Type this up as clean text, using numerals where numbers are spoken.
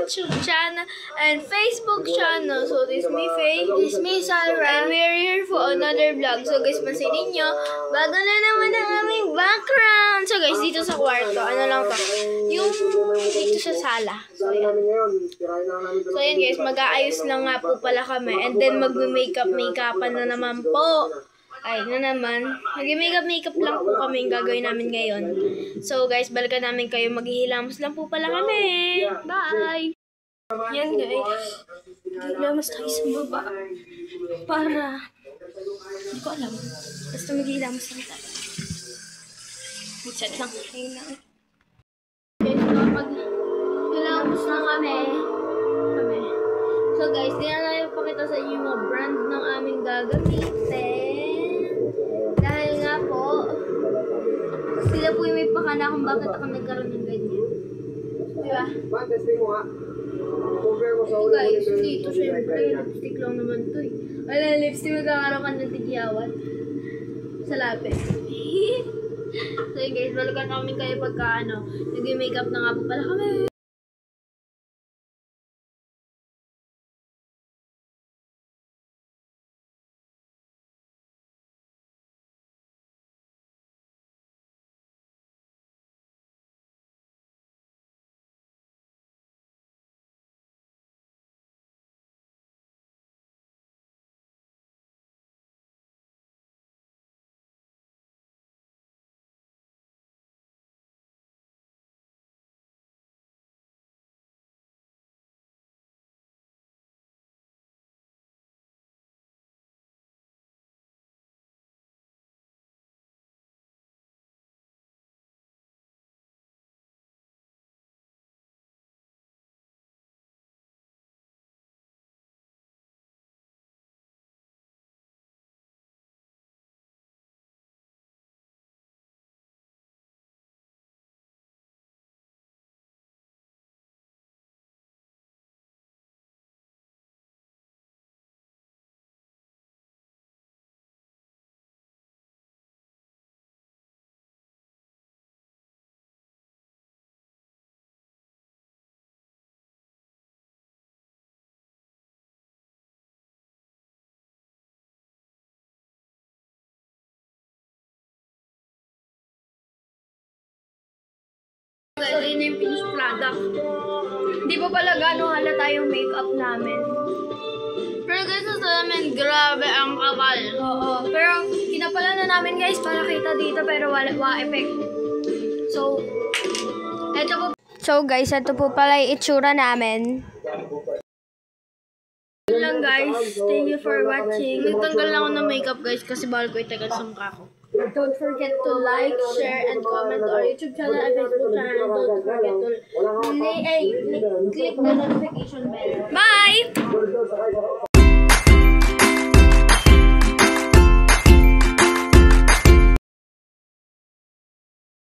YouTube channel and Facebook channel. So, this is me, Faye. This is me, Sarah. And we're here for another vlog. So, guys, pansin nyo, bago na naman ang aming background. So, guys, dito sa kwarto, ano lang to? Yung dito sa sala. So, yan. So, yan, guys, mag-aayos lang nga po pala kami. And then, mag-makeup-makeupan na naman po. Ay, na naman. Mag-makeup lang po kami yung gagawin namin ngayon. So, guys, balikan namin kayo. Maghihilamos lang po pala kami. Bye! Yan, guys. Maghihilamos tayo sa baba. Para... Hindi ko alam. Basta maghihilamos lang tayo. Mag-set lang. Ayun lang. Guys, maghihilamos na kami. So, guys, di na namin pakita sa inyo yung mga brand ng aming gagamitin. Dahil nga po, sila po yung may pakana kung bakit ako nagkaroon ng ganyan. Diba? So guys, dito syempre, lipstick lang naman to eh. Wala, lipstick magkakaroon ka ng tigyawan. Sa lapis. So yun guys, balikan kami kayo pagka nag-makeup na nga po pala kami. So, yun yung finished product. Hindi pa pala gano'ng halata yung makeup namin. Pero guys, sa namin, grabe ang kapal. Oo. Pero, kinapala na namin guys para kita dito pero wala effect. So, eto po. So guys, ito po pala yung itsura namin. Yun lang guys. Thank you for watching. Nagtanggal lang ako ng makeup guys kasi bawal ko itagal sa mukha ko. Don't forget to like, share, and comment our YouTube channel and Facebook channel. And don't forget to click the notification bell. Bye!